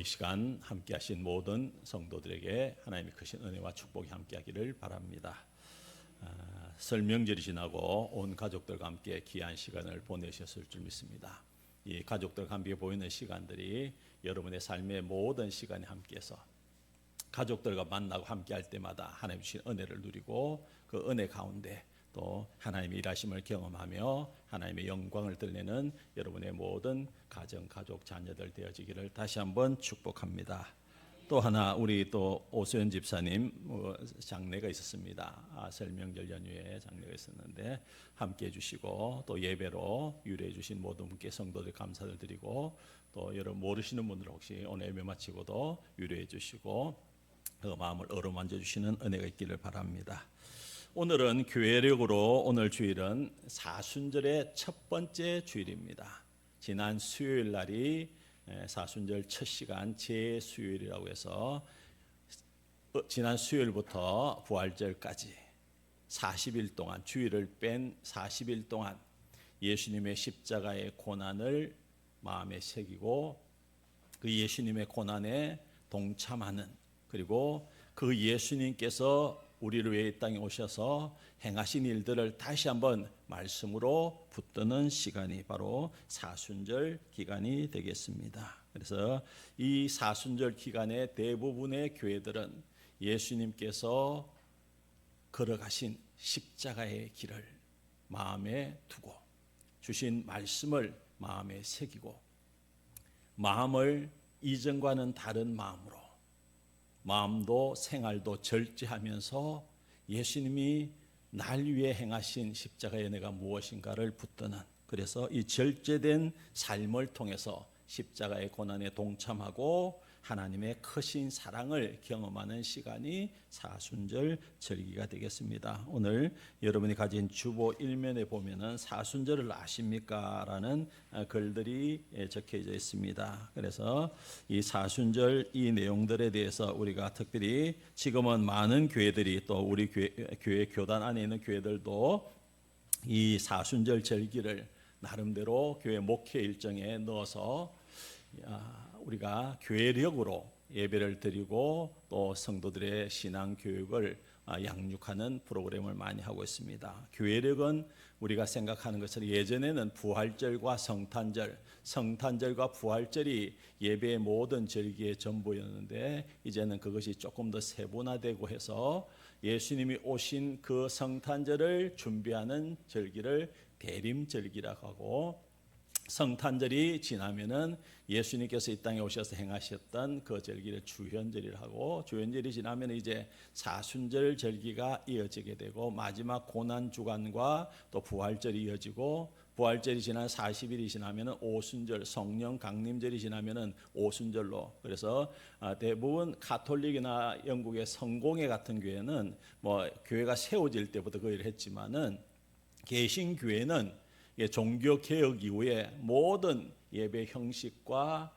이 시간 함께 하신 모든 성도들에게 하나님의 크신 은혜와 축복이 함께 하기를 바랍니다. 설 명절이 지나고 온 가족들과 함께 귀한 시간을 보내셨을 줄 믿습니다. 이 가족들과 함께 보이는 시간들이 여러분의 삶의 모든 시간에 함께해서 가족들과 만나고 함께 할 때마다 하나님 주신 은혜를 누리고 그 은혜 가운데 또 하나님의 일하심을 경험하며 하나님의 영광을 드러내는 여러분의 모든 가정, 가족, 자녀들 되어지기를 다시 한번 축복합니다. 또 하나 우리 또 오수연 집사님 장례가 있었습니다. 설 명절 연휴에 장례가 있었는데 함께 해주시고 또 예배로 유래해 주신 모든 분께 성도들 감사를 드리고 또 여러분 모르시는 분들 혹시 오늘 예배 마치고도 유래해 주시고 그 마음을 어루만져 주시는 은혜가 있기를 바랍니다. 오늘은 교회력으로 오늘 주일은 사순절의 첫 번째 주일입니다. 지난 수요일 날이 사순절 첫 시간 제수요일이라고 해서 지난 수요일부터 부활절까지 40일 동안 주일을 뺀 40일 동안 예수님의 십자가의 고난을 마음에 새기고 그 예수님의 고난에 동참하는 그리고 그 예수님께서 우리를 위해 이 땅에 오셔서 행하신 일들을 다시 한번 말씀으로 붙드는 시간이 바로 사순절 기간이 되겠습니다. 그래서 이 사순절 기간의 대부분의 교회들은 예수님께서 걸어가신 십자가의 길을 마음에 두고 주신 말씀을 마음에 새기고 마음을 이전과는 다른 마음으로 마음도 생활도 절제하면서 예수님이 날 위해 행하신 십자가의 은혜가 무엇인가를 붙드는 그래서 이 절제된 삶을 통해서 십자가의 고난에 동참하고 하나님의 크신 사랑을 경험하는 시간이 사순절 절기가 되겠습니다. 오늘 여러분이 가진 주보 1면에 보면은 사순절을 아십니까? 라는 글들이 적혀져 있습니다. 그래서 이 사순절 이 내용들에 대해서 우리가 특별히 지금은 많은 교회들이 또 우리 교회 교단 안에 있는 교회들도 이 사순절 절기를 나름대로 교회 목회 일정에 넣어서 우리가 교회력으로 예배를 드리고 또 성도들의 신앙 교육을 양육하는 프로그램을 많이 하고 있습니다. 교회력은 우리가 생각하는 것처럼 예전에는 부활절과 성탄절과 부활절이 예배의 모든 절기의 전부였는데 이제는 그것이 조금 더 세분화되고 해서 예수님이 오신 그 성탄절을 준비하는 절기를 대림절기라고 하고 성탄절이 지나면은 예수님께서 이 땅에 오셔서 행하셨던 그 절기를 주현절이라고 하고 주현절이 지나면 이제 사순절 절기가 이어지게 되고 마지막 고난 주간과 또 부활절이 이어지고 부활절이 지난 40일이 지나면은 오순절 성령 강림절이 지나면은 오순절로 그래서 대부분 가톨릭이나 영국의 성공회 같은 교회는 뭐 교회가 세워질 때부터 그 일을 했지만은 개신교회는 종교 개혁 이후에 모든 예배 형식과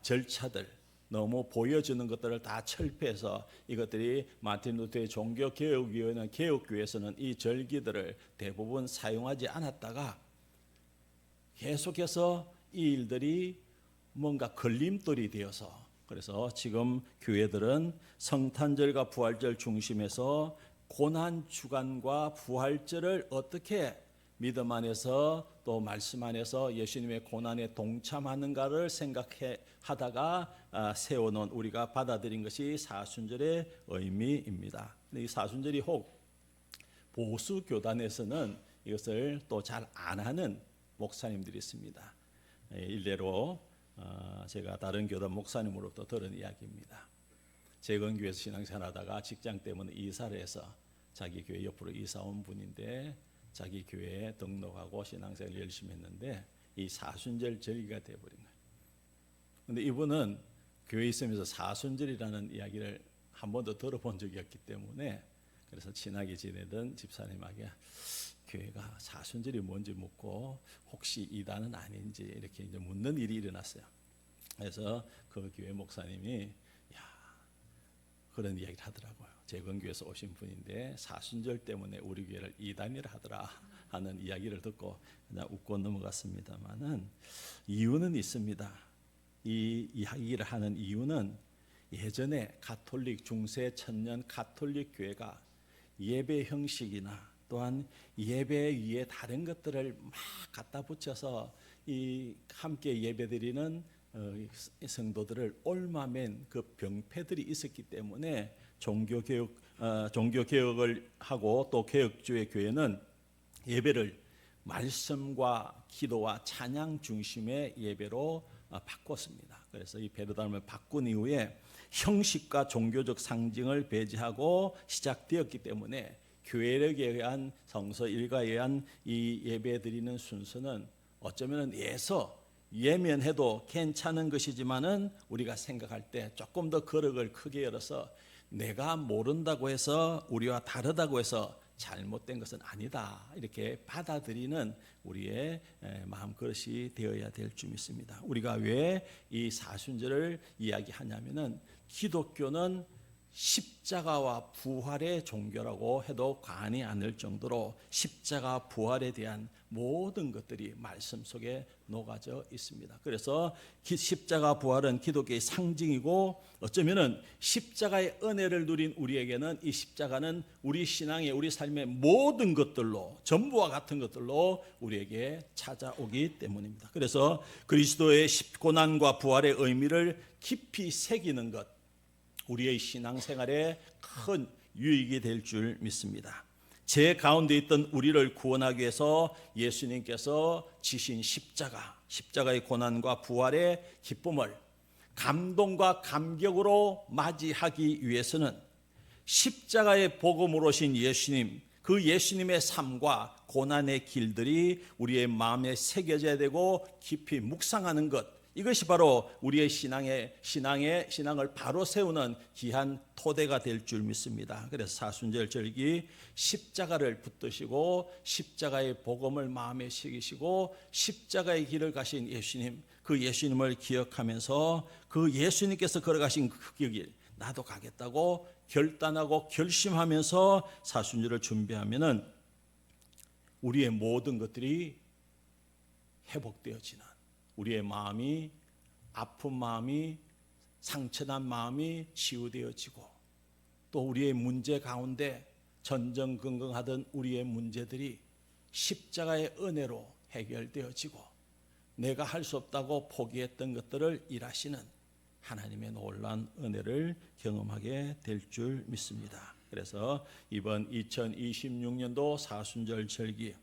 절차들 너무 보여주는 것들을 다 철폐해서 이것들이 마틴 루터의 종교 개혁 이후에는 개혁교회에서는 이 절기들을 대부분 사용하지 않았다가 계속해서 이 일들이 뭔가 걸림돌이 되어서 그래서 지금 교회들은 성탄절과 부활절 중심에서 고난 주간과 부활절을 어떻게 믿음 안에서 또 말씀 안에서 예수님의 고난에 동참하는가를 생각해 하다가 세워놓은 우리가 받아들인 것이 사순절의 의미입니다. 이 사순절이 혹 보수 교단에서는 이것을 또 잘 안 하는 목사님들이 있습니다. 일례로 제가 다른 교단 목사님으로부터 들은 이야기입니다. 재건교회에서 신앙생활하다가 직장 때문에 이사를 해서 자기 교회 옆으로 이사 온 분인데 자기 교회에 등록하고 신앙생활 열심히 했는데 이 사순절 절기가 되어버린 거예요. 그런데 이분은 교회에 있으면서 사순절이라는 이야기를 한 번도 들어본 적이 없기 때문에 그래서 친하게 지내던 집사님에게 교회가 사순절이 뭔지 묻고 혹시 이단은 아닌지 이렇게 이제 묻는 일이 일어났어요. 그래서 그 교회 목사님이 그런 이야기를 하더라고요. 재건교에서 오신 분인데 사순절 때문에 우리 교회를 이단이라 하더라 하는 이야기를 듣고 그냥 웃고 넘어갔습니다만은 이유는 있습니다. 이 이야기를 하는 이유는 예전에 가톨릭 중세 천년 가톨릭 교회가 예배 형식이나 또한 예배 위에 다른 것들을 막 갖다 붙여서 이 함께 예배드리는 성도들을 옮아맨 그 병폐들이 있었기 때문에 종교개혁을 하고 또 개혁주의 교회는 예배를 말씀과 기도와 찬양 중심의 예배로 바꿨습니다. 그래서 이 베르담을 바꾼 이후에 형식과 종교적 상징을 배제하고 시작되었기 때문에 교회력에 의한 성서 일가에 의한 이 예배 드리는 순서는 어쩌면 예면해도 괜찮은 것이지만은 우리가 생각할 때 조금 더 거력을 크게 열어서 내가 모른다고 해서 우리와 다르다고 해서 잘못된 것은 아니다 이렇게 받아들이는 우리의 마음그릇이 되어야 될 줄 믿습니다. 우리가 왜 이 사순절을 이야기하냐면은 기독교는 십자가와 부활의 종교라고 해도 과언이 아닐 정도로 십자가 부활에 대한 모든 것들이 말씀 속에 녹아져 있습니다. 그래서 십자가 부활은 기독교의 상징이고 어쩌면은 십자가의 은혜를 누린 우리에게는 이 십자가는 우리 신앙의 우리 삶의 모든 것들로 전부와 같은 것들로 우리에게 찾아오기 때문입니다. 그래서 그리스도의 고난과 부활의 의미를 깊이 새기는 것 우리의 신앙생활에 큰 유익이 될 줄 믿습니다. 제 가운데 있던 우리를 구원하기 위해서 예수님께서 지신 십자가의 고난과 부활의 기쁨을 감동과 감격으로 맞이하기 위해서는 십자가의 복음으로 오신 예수님, 그 예수님의 삶과 고난의 길들이 우리의 마음에 새겨져야 되고 깊이 묵상하는 것, 이것이 바로 우리의 신앙을 바로 세우는 귀한 토대가 될 줄 믿습니다. 그래서 사순절 절기 십자가를 붙드시고 십자가의 복음을 마음에 새기시고 십자가의 길을 가신 예수님, 그 예수님을 기억하면서 그 예수님께서 걸어가신 그 길 나도 가겠다고 결단하고 결심하면서 사순절을 준비하면은 우리의 모든 것들이 회복되어지는, 우리의 마음이, 아픈 마음이, 상처난 마음이 치유되어지고 또 우리의 문제 가운데 전전긍긍하던 우리의 문제들이 십자가의 은혜로 해결되어지고 내가 할 수 없다고 포기했던 것들을 일하시는 하나님의 놀라운 은혜를 경험하게 될 줄 믿습니다. 그래서 이번 2026년도 사순절 절기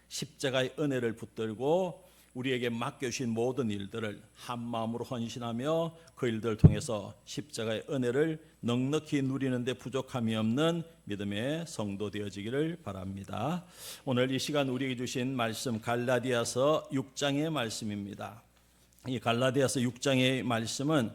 십자가의 은혜를 붙들고 우리에게 맡겨주신 모든 일들을 한 마음으로 헌신하며 그 일들을 통해서 십자가의 은혜를 넉넉히 누리는 데 부족함이 없는 믿음의 성도 되어지기를 바랍니다. 오늘 이 시간 우리에게 주신 말씀 갈라디아서 6장의 말씀입니다. 이 갈라디아서 6장의 말씀은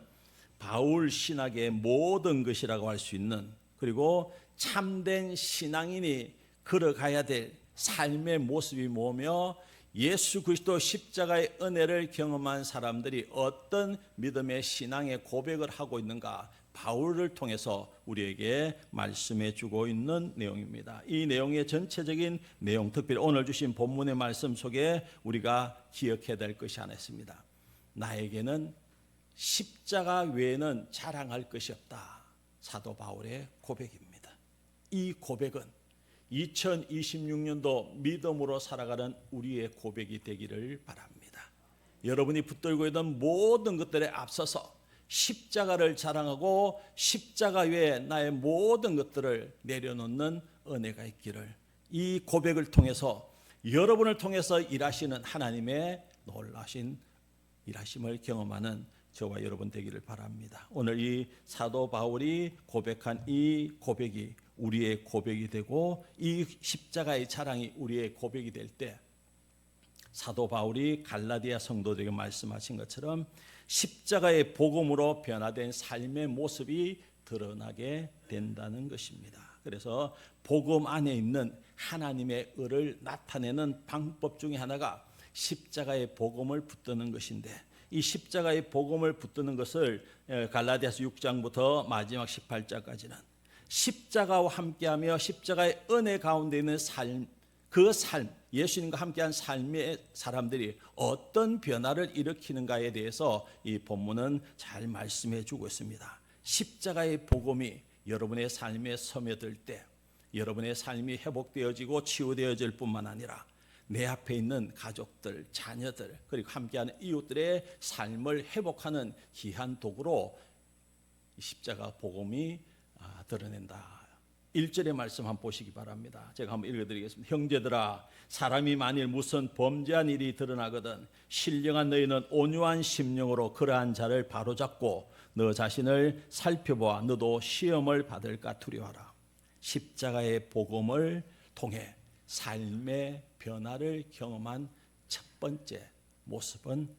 바울 신학의 모든 것이라고 할 수 있는, 그리고 참된 신앙인이 걸어가야 될 삶의 모습이 뭐며 예수 그리스도 십자가의 은혜를 경험한 사람들이 어떤 믿음의 신앙의 고백을 하고 있는가 바울을 통해서 우리에게 말씀해 주고 있는 내용입니다. 이 내용의 전체적인 내용, 특별히 오늘 주신 본문의 말씀 속에 우리가 기억해야 될 것이 하나 있습니다. 나에게는 십자가 외에는 자랑할 것이 없다. 사도 바울의 고백입니다. 이 고백은 2026년도 믿음으로 살아가는 우리의 고백이 되기를 바랍니다. 여러분이 붙들고 있는 모든 것들에 앞서서 십자가를 자랑하고 십자가 외에 나의 모든 것들을 내려놓는 은혜가 있기를, 이 고백을 통해서 여러분을 통해서 일하시는 하나님의 놀라신 일하심을 경험하는 저와 여러분 되기를 바랍니다. 오늘 이 사도 바울이 고백한 이 고백이 우리의 고백이 되고 이 십자가의 자랑이 우리의 고백이 될 때 사도 바울이 갈라디아 성도들에게 말씀하신 것처럼 십자가의 복음으로 변화된 삶의 모습이 드러나게 된다는 것입니다. 그래서 복음 안에 있는 하나님의 의를 나타내는 방법 중에 하나가 십자가의 복음을 붙드는 것인데, 이 십자가의 복음을 붙드는 것을 갈라디아서 6장부터 마지막 18장까지는 십자가와 함께하며 십자가의 은혜 가운데 있는 삶, 그 삶, 예수님과 함께한 삶의 사람들이 어떤 변화를 일으키는가에 대해서 이 본문은 잘 말씀해 주고 있습니다. 십자가의 복음이 여러분의 삶에 스며들 때 여러분의 삶이 회복되어지고 치유되어질 뿐만 아니라 내 앞에 있는 가족들, 자녀들, 그리고 함께하는 이웃들의 삶을 회복하는 귀한 도구로 십자가 복음이 드러낸다. 1절의 말씀 한번 보시기 바랍니다. 제가 한번 읽어드리겠습니다. 형제들아, 사람이 만일 무슨 범죄한 일이 드러나거든 신령한 너희는 온유한 심령으로 그러한 자를 바로잡고 너 자신을 살펴보아 너도 시험을 받을까 두려워하라. 십자가의 복음을 통해 삶의 변화를 경험한 첫 번째 모습은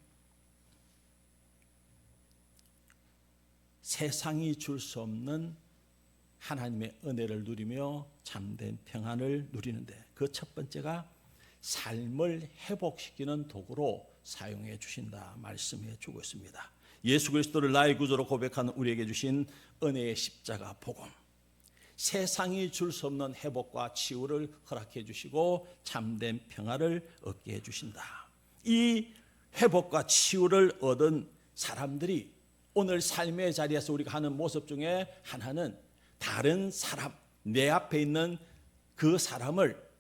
세상이 줄 수 없는 하나님의 은혜를 누리며 참된 평안을 누리는데 그 첫 번째가 삶을 회복시키는 도구로 사용해 주신다 말씀해 주고 있습니다. 예수 그리스도를 나의 구주로 고백하는 우리에게 주신 은혜의 십자가 복음, 세상이 줄 수 없는 회복과 치유를 허락해 주시고 참된 평안을 얻게 해 주신다. 이 회복과 치유를 얻은 사람들이 오늘 삶의 자리에서 우리가 하는 모습 중에 하나는 다른 사람, 내 앞에 있는 그 사람을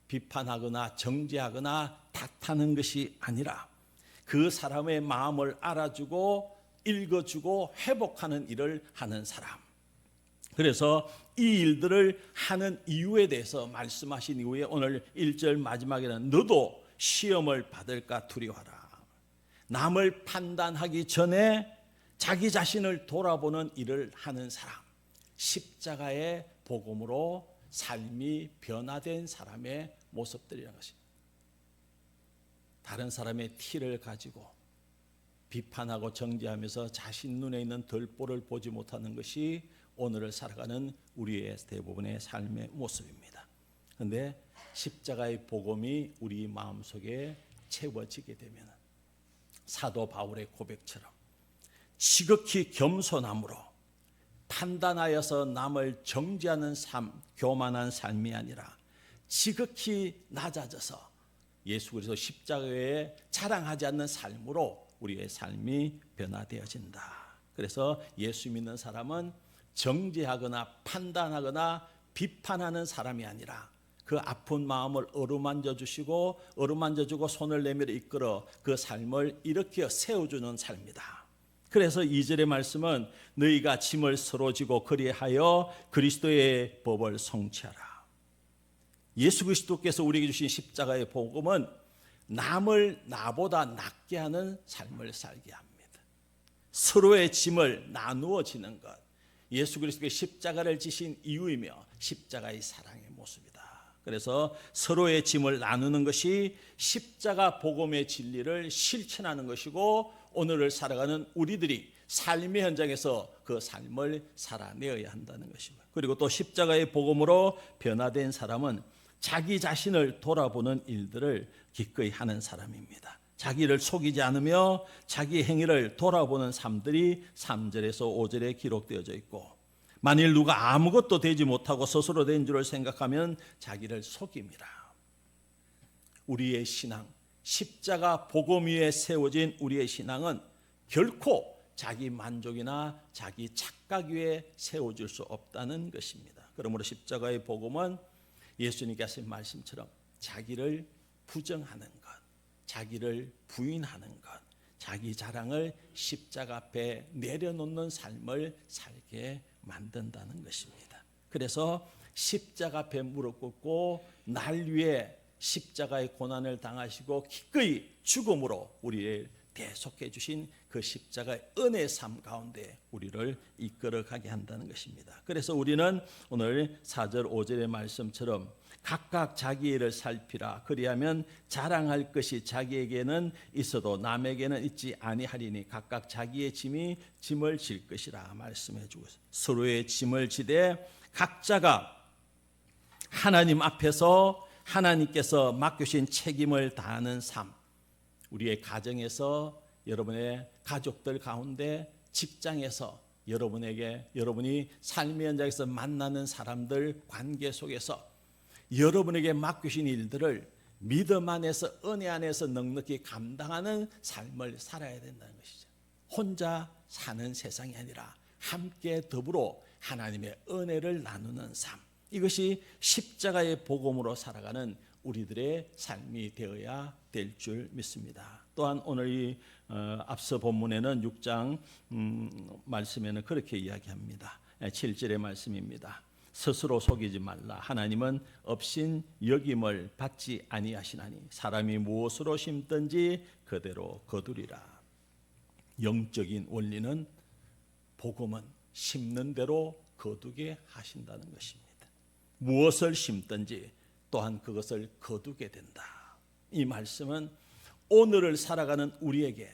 비판하거나 정죄하거나 탓하는 것이 아니라 그 사람의 마음을 알아주고 읽어주고 회복하는 일을 하는 사람. 그래서 이 일들을 하는 이유에 대해서 말씀하신 이후에 오늘 1절 마지막에는 너도 시험을 받을까 두려워하라. 남을 판단하기 전에 자기 자신을 돌아보는 일을 하는 사람, 십자가의 복음으로 삶이 변화된 사람의 모습들이라는 것입니다. 다른 사람의 티를 가지고 비판하고 정죄하면서 자신 눈에 있는 들보를 보지 못하는 것이 오늘을 살아가는 우리의 대부분의 삶의 모습입니다. 그런데 십자가의 복음이 우리 마음속에 채워지게 되면 사도 바울의 고백처럼 지극히 겸손함으로 판단하여서 남을 정죄하는 삶, 교만한 삶이 아니라 지극히 낮아져서 예수 그리스도 십자가에 자랑하지 않는 삶으로 우리의 삶이 변화되어진다. 그래서 예수 믿는 사람은 정죄하거나 판단하거나 비판하는 사람이 아니라 그 아픈 마음을 어루만져 주시고 어루만져 주고 손을 내밀어 이끌어 그 삶을 일으켜 세워주는 삶이다. 그래서 2절의 말씀은 너희가 짐을 서로 지고 그리하여 그리스도의 법을 성취하라. 예수 그리스도께서 우리에게 주신 십자가의 복음은 남을 나보다 낫게 하는 삶을 살게 합니다. 서로의 짐을 나누어 지는 것, 예수 그리스도의 십자가를 지신 이유이며 십자가의 사랑의 모습이다. 그래서 서로의 짐을 나누는 것이 십자가 복음의 진리를 실천하는 것이고 오늘을 살아가는 우리들이 삶의 현장에서 그 삶을 살아내어야 한다는 것입니다. 그리고 또 십자가의 복음으로 변화된 사람은 자기 자신을 돌아보는 일들을 기꺼이 하는 사람입니다. 자기를 속이지 않으며 자기 행위를 돌아보는 삶들이 3절에서 5절에 기록되어져 있고 만일 누가 아무것도 되지 못하고 스스로 된 줄을 생각하면 자기를 속입니다. 우리의 신앙, 십자가 복음 위에 세워진 우리의 신앙은 결코 자기 만족이나 자기 착각 위에 세워질 수 없다는 것입니다. 그러므로 십자가의 복음은 예수님께서 하신 말씀처럼 자기를 부정하는 것, 자기를 부인하는 것, 자기 자랑을 십자가 앞에 내려놓는 삶을 살게 만든다는 것입니다. 그래서 십자가 앞에 무릎 꿇고 날 위해 십자가의 고난을 당하시고 기꺼이 죽음으로 우리를 대속해 주신 그 십자가의 은혜의 삶 가운데 우리를 이끌어가게 한다는 것입니다. 그래서 우리는 오늘 4절 5절의 말씀처럼 각각 자기 일을 살피라. 그리하면 자랑할 것이 자기에게는 있어도 남에게는 있지 아니하리니 각각 자기의 짐을 질 것이라 말씀해 주고 있습니다. 서로의 짐을 지되 각자가 하나님 앞에서 하나님께서 맡겨주신 책임을 다하는 삶, 우리의 가정에서 여러분의 가족들 가운데 직장에서 여러분이 삶의 현장에서 만나는 사람들 관계 속에서 여러분에게 맡기신 일들을 믿음 안에서 은혜 안에서 넉넉히 감당하는 삶을 살아야 된다는 것이죠. 혼자 사는 세상이 아니라 함께 더불어 하나님의 은혜를 나누는 삶, 이것이 십자가의 복음으로 살아가는 우리들의 삶이 되어야 될 줄 믿습니다. 또한 오늘 이 앞서 본문에는 6장 말씀에는 그렇게 이야기합니다. 7절의 말씀입니다. 스스로 속이지 말라. 하나님은 없인 여김을 받지 아니하시나니 사람이 무엇으로 심든지 그대로 거두리라. 영적인 원리는 복음은 심는 대로 거두게 하신다는 것입니다. 무엇을 심든지 또한 그것을 거두게 된다. 이 말씀은 오늘을 살아가는 우리에게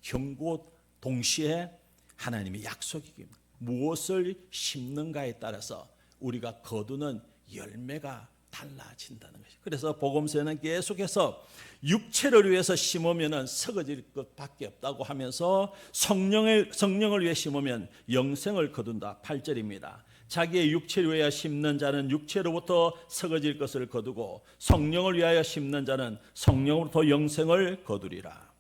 경고 동시에 하나님의 약속이기입니다. 무엇을 심는가에 따라서 우리가 거두는 열매가 달라진다는 것이죠. 그래서 복음서에는 계속해서 육체를 위해서 심으면 썩어질 것밖에 없다고 하면서 성령을 위해 심으면 영생을 거둔다. 8절입니다. 자기의 육체를 위하여 심는 자는 육체로부터 썩어질 것을 거두고 성령을 위하여 심는 자는 성령으로부터 영생을 거두리라.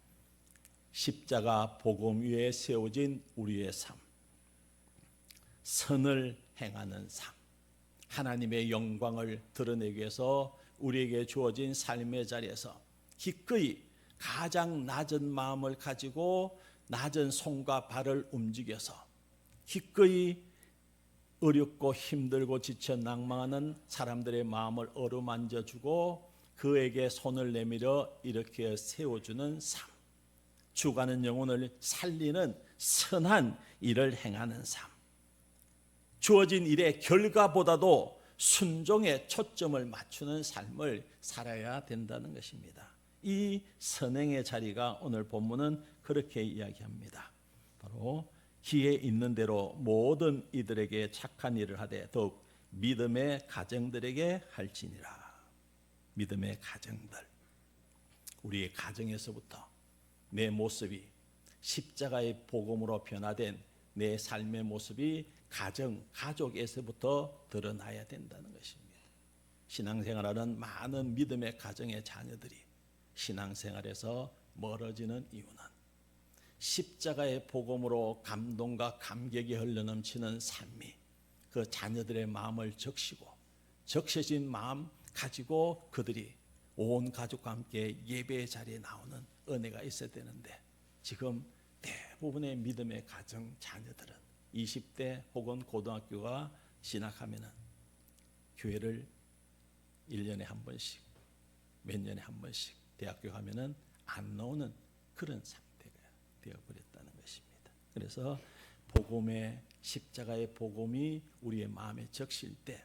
십자가 복음 위에 세워진 우리의 삶, 선을 행하는 삶, 하나님의 영광을 드러내기 위해서 우리에게 주어진 삶의 자리에서 기꺼이 가장 낮은 마음을 가지고 낮은 손과 발을 움직여서 기꺼이 어렵고 힘들고 지쳐 낭망하는 사람들의 마음을 어루만져주고 그에게 손을 내밀어 이렇게 세워주는 삶, 죽어가는 영혼을 살리는 선한 일을 행하는 삶, 주어진 일의 결과보다도 순종에 초점을 맞추는 삶을 살아야 된다는 것입니다. 이 선행의 자리가 오늘 본문은 그렇게 이야기합니다. 바로 기회 있는 대로 모든 이들에게 착한 일을 하되 더욱 믿음의 가정들에게 할지니라. 믿음의 가정들, 우리의 가정에서부터 내 모습이 십자가의 복음으로 변화된 내 삶의 모습이 가족에서부터 드러나야 된다는 것입니다. 신앙생활하는 많은 믿음의 가정의 자녀들이 신앙생활에서 멀어지는 이유는 십자가의 복음으로 감동과 감격이 흘러넘치는 삶이 그 자녀들의 마음을 적셔진 마음 가지고 그들이 온 가족과 함께 예배의 자리에 나오는 은혜가 있어야 되는데, 지금 대부분의 믿음의 가정 자녀들은 20대 혹은 고등학교가 진학하면은 교회를 1년에 한 번씩, 몇 년에 한 번씩, 대학교 가면은 안 나오는 그런 상태가 되어버렸다는 것입니다. 그래서 복음의, 십자가의 복음이 우리의 마음에 적실 때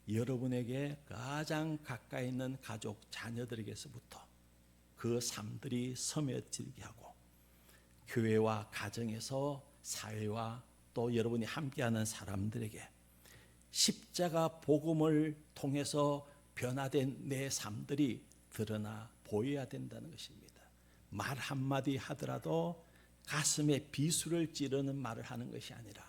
여러분에게 가장 가까이 있는 가족 자녀들에게서부터 그 삶들이 스며들게 하고, 교회와 가정에서 사회와 또 여러분이 함께하는 사람들에게 십자가 복음을 통해서 변화된 내 삶들이 드러나 보여야 된다는 것입니다. 말 한마디 하더라도 가슴에 비수를 찌르는 말을 하는 것이 아니라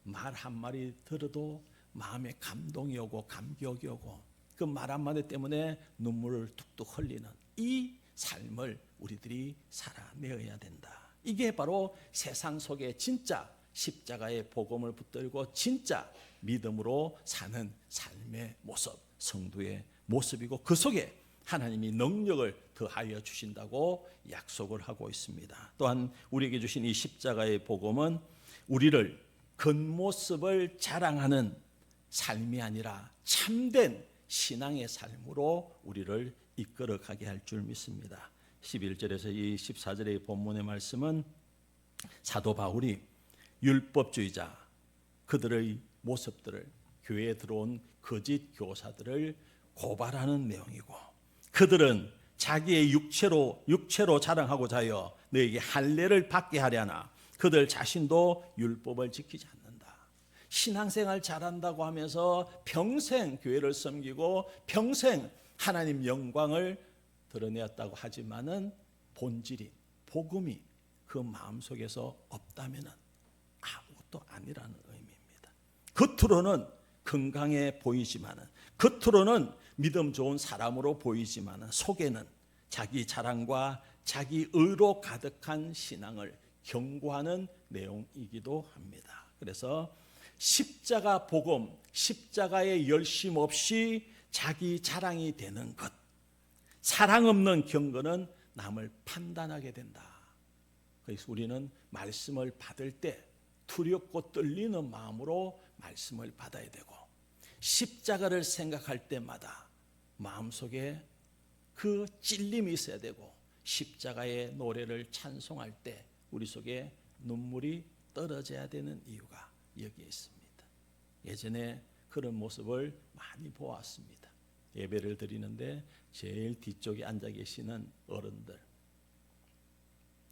말 한마디 들어도 마음에 감동이 오고 감격이 오고 그 말 한마디 때문에 눈물을 툭툭 흘리는 이 삶을 우리들이 살아내어야 된다. 이게 바로 세상 속에 진짜 십자가의 복음을 붙들고 진짜 믿음으로 사는 삶의 모습, 성도의 모습이고, 그 속에 하나님이 능력을 더하여 주신다고 약속을 하고 있습니다. 또한 우리에게 주신 이 십자가의 복음은 우리를 겉모습을 자랑하는 삶이 아니라 참된 신앙의 삶으로 우리를 이끌어가게 할 줄 믿습니다. 11절에서 이 14절의 본문의 말씀은 사도 바울이 율법주의자, 그들의 모습들을, 교회에 들어온 거짓 교사들을 고발하는 내용이고, 그들은 자기의 육체로 자랑하고자 하여 너에게 할례를 받게 하려나 그들 자신도 율법을 지키지 않는다. 신앙생활 잘한다고 하면서 평생 교회를 섬기고 평생 하나님 영광을 드러내었다고 하지만은 본질이, 복음이 그 마음속에서 없다면은 아무것도 아니라는 의미입니다. 겉으로는 건강해 보이지만은, 겉으로는 믿음 좋은 사람으로 보이지만 속에는 자기 자랑과 자기 의로 가득한 신앙을 경고하는 내용이기도 합니다. 그래서 십자가 복음, 십자가의 열심 없이 자기 자랑이 되는 것, 사랑 없는 경건은 남을 판단하게 된다. 그래서 우리는 말씀을 받을 때 두렵고 떨리는 마음으로 말씀을 받아야 되고, 십자가를 생각할 때마다 마음속에 그 찔림이 있어야 되고, 십자가의 노래를 찬송할 때 우리 속에 눈물이 떨어져야 되는 이유가 여기에 있습니다. 예전에 그런 모습을 많이 보았습니다. 예배를 드리는데 제일 뒤쪽에 앉아 계시는 어른들,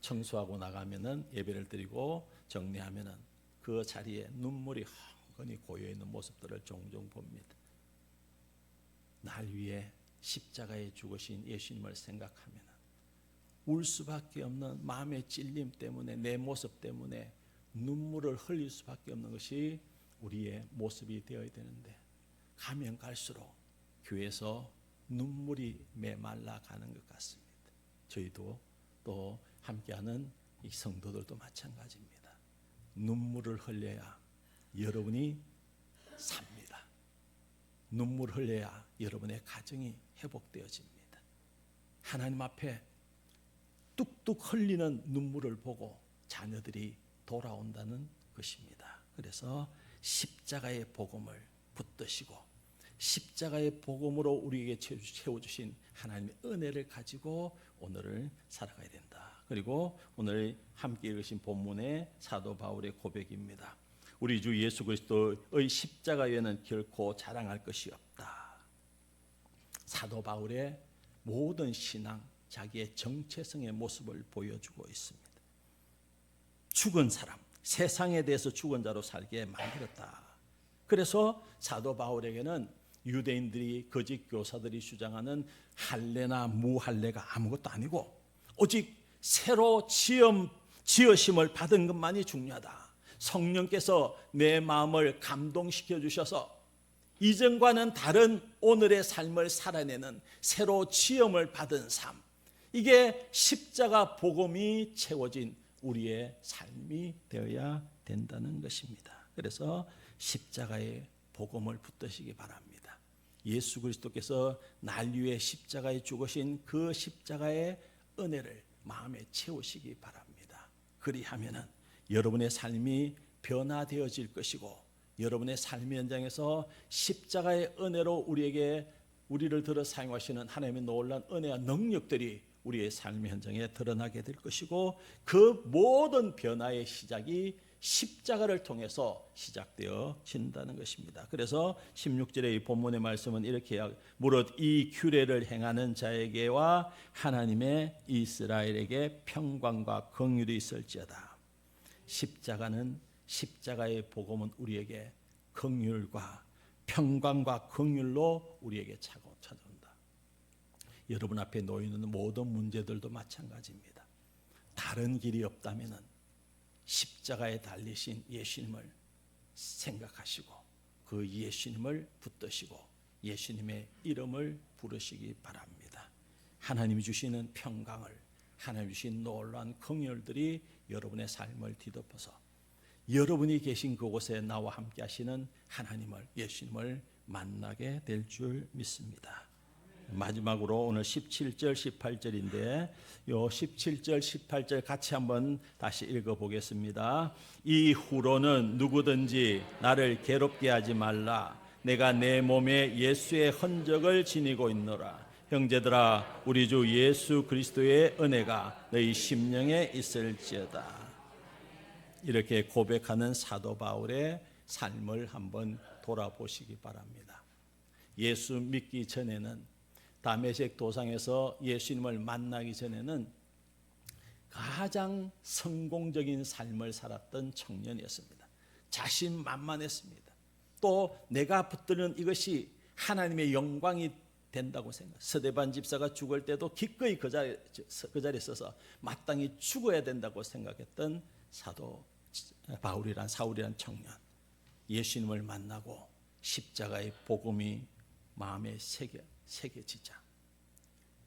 청소하고 나가면은 예배를 드리고 정리하면은 그 자리에 눈물이 헝건히 고여 있는 모습들을 종종 봅니다. 날 위해 십자가에 죽으신 예수님을 생각하면 울 수밖에 없는 마음의 찔림 때문에, 내 모습 때문에 눈물을 흘릴 수밖에 없는 것이 우리의 모습이 되어야 되는데, 가면 갈수록 교회에서 눈물이 메말라 가는 것 같습니다. 저희도 또 함께하는 이 성도들도 마찬가지입니다. 눈물을 흘려야 여러분이 삽니다. 눈물 흘려야 여러분의 가정이 회복되어집니다. 하나님 앞에 뚝뚝 흘리는 눈물을 보고 자녀들이 돌아온다는 것입니다. 그래서 십자가의 복음을 붙드시고 십자가의 복음으로 우리에게 채워주신 하나님의 은혜를 가지고 오늘을 살아가야 된다. 그리고 오늘 함께 읽으신 본문의 사도 바울의 고백입니다. 우리 주 예수 그리스도의 십자가 외에는 결코 자랑할 것이 없다. 사도 바울의 모든 신앙, 자기의 정체성의 모습을 보여주고 있습니다. 죽은 사람, 세상에 대해서 죽은 자로 살게 만들었다. 그래서 사도 바울에게는 유대인들이, 거짓 교사들이 주장하는 할례나 무할례가 아무것도 아니고 오직 새로 지으심을 받은 것만이 중요하다. 성령께서 내 마음을 감동시켜 주셔서 이전과는 다른 오늘의 삶을 살아내는 새로 지음을 받은 삶, 이게 십자가 복음이 채워진 우리의 삶이 되어야 된다는 것입니다. 그래서 십자가의 복음을 붙드시기 바랍니다. 예수 그리스도께서 날 위해 십자가에 죽으신 그 십자가의 은혜를 마음에 채우시기 바랍니다. 그리하면은 여러분의 삶이 변화되어질 것이고, 여러분의 삶의 현장에서 십자가의 은혜로 우리를 들어 사용하시는 하나님의 놀라운 은혜와 능력들이 우리의 삶의 현장에 드러나게 될 것이고, 그 모든 변화의 시작이 십자가를 통해서 시작되어진다는 것입니다. 그래서 16절의 이 본문의 말씀은 이렇게 무릇 이 규례를 행하는 자에게와 하나님의 이스라엘에게 평강과 긍휼이 있을지어다. 십자가의 복음은 우리에게 긍휼과 평강과 긍휼로 우리에게 찾아온다. 여러분 앞에 놓여 있는 모든 문제들도 마찬가지입니다. 다른 길이 없다면은 십자가에 달리신 예수님을 생각하시고 그 예수님을 붙드시고 예수님의 이름을 부르시기 바랍니다. 하나님이 주시는 평강을, 하나님이 주신 놀라운 긍휼들이 여러분의 삶을 뒤덮어서 여러분이 계신 그곳에 나와 함께 하시는 하나님을, 예수님을 만나게 될 줄 믿습니다. 마지막으로 오늘 17절 18절인데 요 17절 18절 같이 한번 다시 읽어보겠습니다. 이후로는 누구든지 나를 괴롭게 하지 말라. 내가 내 몸에 예수의 흔적을 지니고 있노라. 형제들아, 우리 주 예수 그리스도의 은혜가 너희 심령에 있을지어다. 이렇게 고백하는 사도 바울의 삶을 한번 돌아보시기 바랍니다. 예수 믿기 전에는, 다메섹 도상에서 예수님을 만나기 전에는 가장 성공적인 삶을 살았던 청년이었습니다. 자신만만했습니다. 또 내가 붙드는 이것이 하나님의 영광이 된다고 생각. 스데반 집사가 죽을 때도 기꺼이 그 자리에 서서 마땅히 죽어야 된다고 생각했던 사도 사울이란 청년, 예수님을 만나고 십자가의 복음이 마음에 새겨 새겨지자.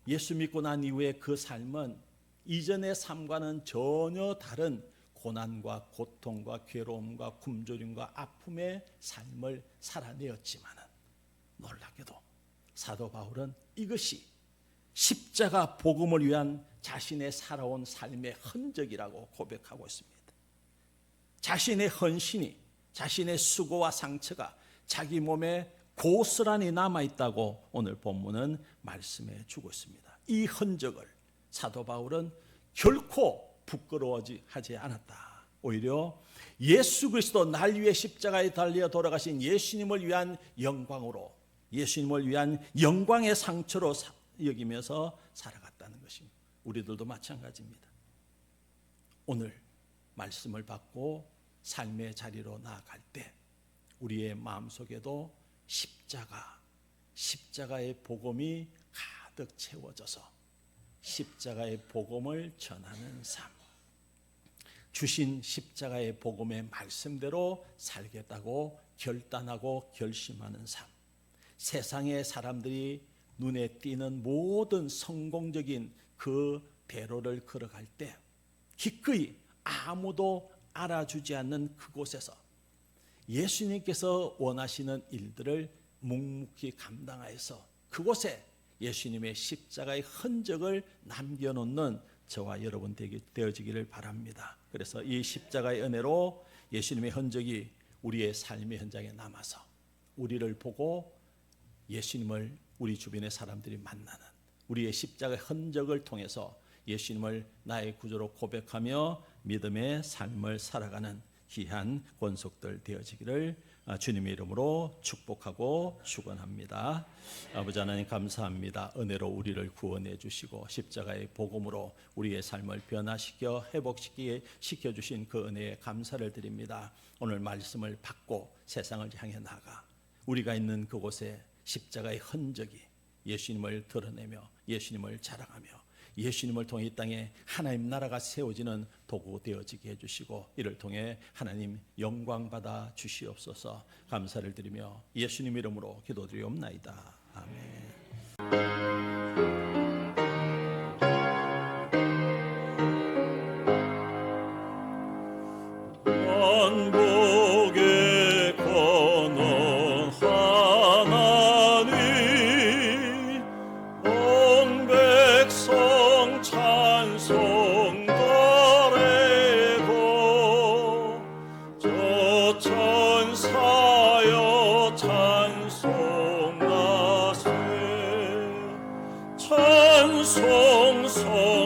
예수 믿고 난 이후에 그 삶은 이전의 삶과는 전혀 다른 고난과 고통과 괴로움과 굶주림과 아픔의 삶을 살아내었지만은 놀랍게도 사도 바울은 이것이 십자가 복음을 위한 자신의 살아온 삶의 흔적이라고 고백하고 있습니다. 자신의 헌신이, 자신의 수고와 상처가 자기 몸에 고스란히 남아있다고 오늘 본문은 말씀해 주고 있습니다. 이 흔적을 사도 바울은 결코 부끄러워하지 않았다. 오히려 예수 그리스도 날 위해 십자가에 달려 돌아가신 예수님을 위한 영광으로, 예수님을 위한 영광의 상처로 여기면서 살아갔다는 것입니다. 우리들도 마찬가지입니다. 오늘 말씀을 받고 삶의 자리로 나아갈 때 우리의 마음속에도 십자가의 복음이 가득 채워져서 십자가의 복음을 전하는 삶, 주신 십자가의 복음의 말씀대로 살겠다고 결단하고 결심하는 삶, 세상의 사람들이 눈에 띄는 모든 성공적인 그 대로를 걸어갈 때 기꺼이 아무도 알아주지 않는 그곳에서 예수님께서 원하시는 일들을 묵묵히 감당하여서 그곳에 예수님의 십자가의 흔적을 남겨놓는 저와 여러분 되어지기를 바랍니다. 그래서 이 십자가의 은혜로 예수님의 흔적이 우리의 삶의 현장에 남아서 우리를 보고 예수님을 우리 주변의 사람들이 만나는, 우리의 십자가의 흔적을 통해서 예수님을 나의 구주로 고백하며 믿음의 삶을 살아가는 귀한 권속들 되어지기를 주님의 이름으로 축복하고 축원합니다. 아버지 하나님 감사합니다. 은혜로 우리를 구원해 주시고 십자가의 복음으로 우리의 삶을 변화시켜 회복시켜 주신 그 은혜에 감사를 드립니다. 오늘 말씀을 받고 세상을 향해 나가 우리가 있는 그곳에 십자가의 흔적이 예수님을 드러내며 예수님을 자랑하며 예수님을 통해 이 땅에 하나님 나라가 세워지는 도구 되어지게 해주시고 이를 통해 하나님 영광 받아 주시옵소서. 감사를 드리며 예수님 이름으로 기도드리옵나이다. 아멘. 찬송나세 찬송소